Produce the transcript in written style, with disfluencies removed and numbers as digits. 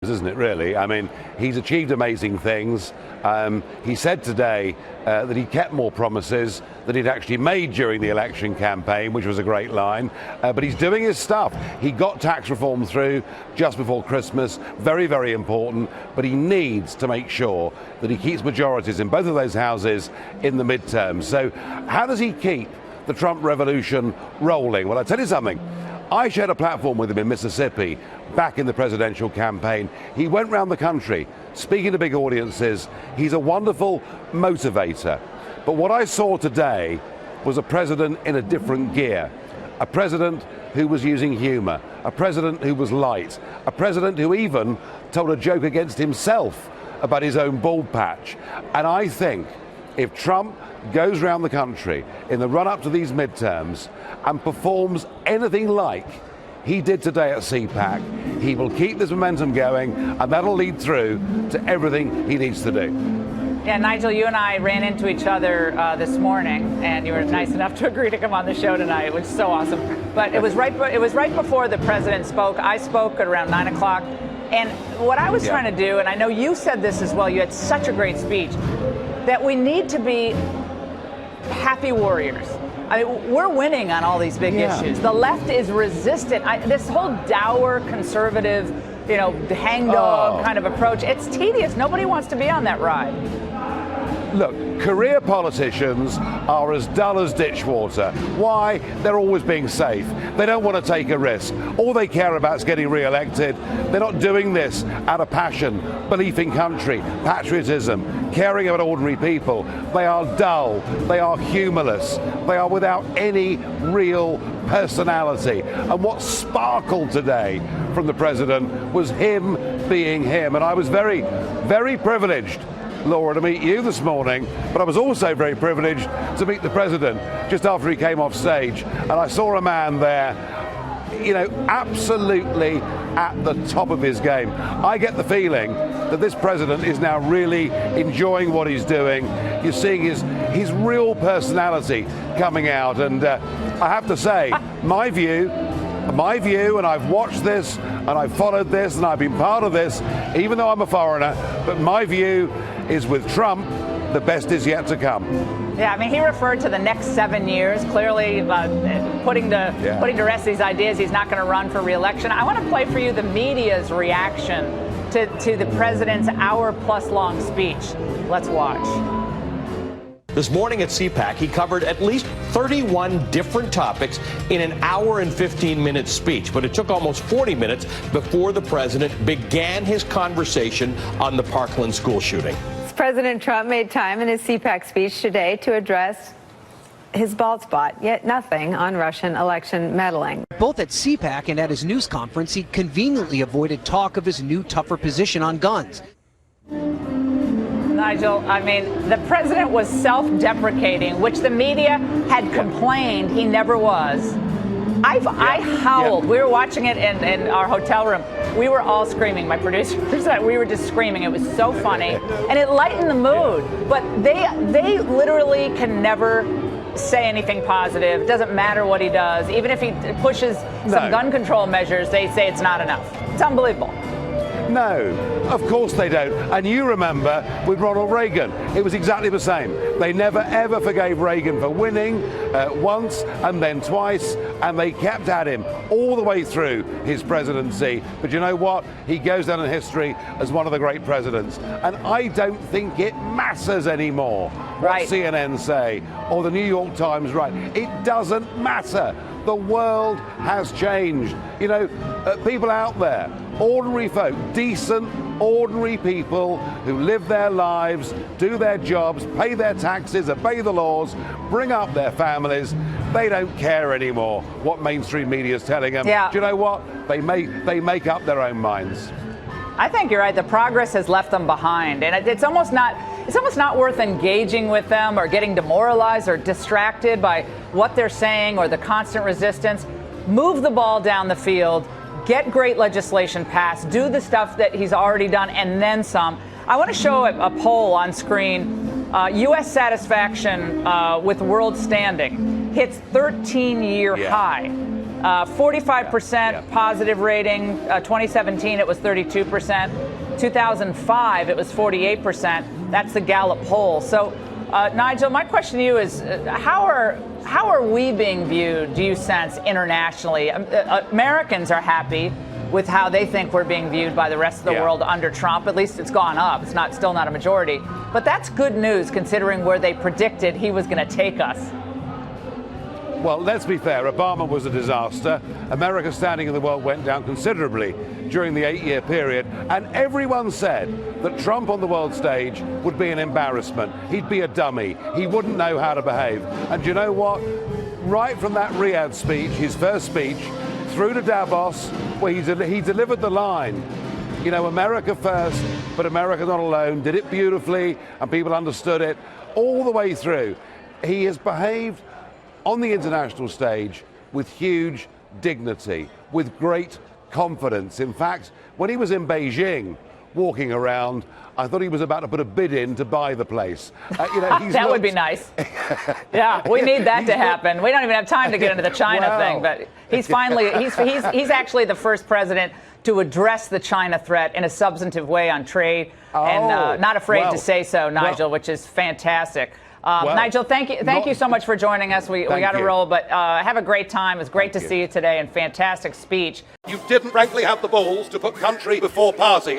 isn't it, really? I mean, he's achieved amazing things. He said today that he kept more promises that he'd actually made during the election campaign, which was a great line. But he's doing his stuff. He got tax reform through just before Christmas. Very, very important. But he needs to make sure that he keeps majorities in both of those houses in the midterms. So how does he keep the Trump revolution rolling? Well, I'll tell you something. I shared a platform with him in Mississippi back in the presidential campaign. He went around the country speaking to big audiences. He's a wonderful motivator. But what I saw today was a president in a different gear. A president who was using humor. A president who was light. A president who even told a joke against himself about his own bald patch. And I think if Trump goes around the country in the run-up to these midterms and performs anything like he did today at CPAC, he will keep this momentum going, and that'll lead through to everything he needs to do. Yeah, Nigel, you and I ran into each other this morning, and you were nice enough to agree to come on the show tonight, which is so awesome. But it was right before the president spoke. I spoke at around 9 o'clock. And what I was trying to do, and I know you said this as well, you had such a great speech, that we need to be happy warriors. I mean, we're winning on all these big issues. The left is resistant. This whole dour conservative, hangdog kind of approach, it's tedious. Nobody wants to be on that ride. Look, career politicians are as dull as ditch water. Why? They're always being safe. They don't want to take a risk. All they care about is getting re-elected. They're not doing this out of passion, belief in country, patriotism, caring about ordinary people. They are dull. They are humorless. They are without any real personality. And what sparkled today from the president was him being him. And I was very, very privileged, Laura, to meet you this morning, but I was also very privileged to meet the president just after he came off stage, and I saw a man there, absolutely at the top of his game. I get the feeling that this president is now really enjoying what he's doing. You're seeing his real personality coming out, and I have to say, my view, and I've watched this, and I've followed this, and I've been part of this, even though I'm a foreigner, but my view is with Trump, the best is yet to come. Yeah, I mean, he referred to the next 7 years, clearly putting to rest these ideas he's not going to run for re-election. I want to play for you the media's reaction to the president's hour-plus-long speech. Let's watch. This morning at CPAC, he covered at least 31 different topics in an hour and 15-minute speech, but it took almost 40 minutes before the president began his conversation on the Parkland school shooting. President Trump made time in his CPAC speech today to address his bald spot, yet nothing on Russian election meddling. Both at CPAC and at his news conference, he conveniently avoided talk of his new tougher position on guns. Nigel, I mean, the president was self-deprecating, which the media had complained he never was. I howled. We were watching it in our hotel room. We were all screaming. My producers, we were just screaming. It was so funny, and it lightened the mood. But they literally can never say anything positive. It doesn't matter what he does. Even if he pushes some gun control measures, they say it's not enough. It's unbelievable. No, of course they don't. And you remember with Ronald Reagan, it was exactly the same. They never ever forgave Reagan for winning once and then twice, and they kept at him all the way through his presidency. But you know what? He goes down in history as one of the great presidents. And I don't think it matters anymore what CNN say or the New York Times write. It doesn't matter. The world has changed. People out there, ordinary folk, decent, ordinary people who live their lives, do their jobs, pay their taxes, obey the laws, bring up their families. They don't care anymore what mainstream media is telling them. Yeah. Do you know what? They make up their own minds. I think you're right. The progress has left them behind, and it's almost not worth engaging with them or getting demoralized or distracted by what they're saying or the constant resistance. Move the ball down the field, get great legislation passed, do the stuff that he's already done, and then some. I want to show a poll on screen. U.S. satisfaction with world standing hits 13-year high. 45% positive rating. 2017, it was 32%. 2005, it was 48%. That's the Gallup poll. So, Nigel, my question to you is, how are we being viewed, do you sense, internationally? Americans are happy with how they think we're being viewed by the rest of the world under Trump. At least it's gone up. It's still not a majority. But that's good news considering where they predicted he was going to take us. Well, let's be fair. Obama was a disaster. America's standing in the world went down considerably during the 8-year period. And everyone said that Trump on the world stage would be an embarrassment. He'd be a dummy. He wouldn't know how to behave. And you know what? Right from that Riyadh speech, his first speech, through to Davos, where he delivered the line, you know, America first, but America not alone, did it beautifully, and people understood it all the way through. He has behaved on the international stage with huge dignity, with great confidence. In fact, when he was in Beijing walking around, I thought he was about to put a bid in to buy the place. That would be nice. Yeah, we need that to happen. We don't even have time to get into the China thing, but he's actually the first president to address the China threat in a substantive way on trade, and not afraid to say so, Nigel, which is fantastic. Nigel, thank you so much for joining us. We got to roll, but have a great time. It was great to see you today, and fantastic speech. You didn't frankly have the balls to put country before party.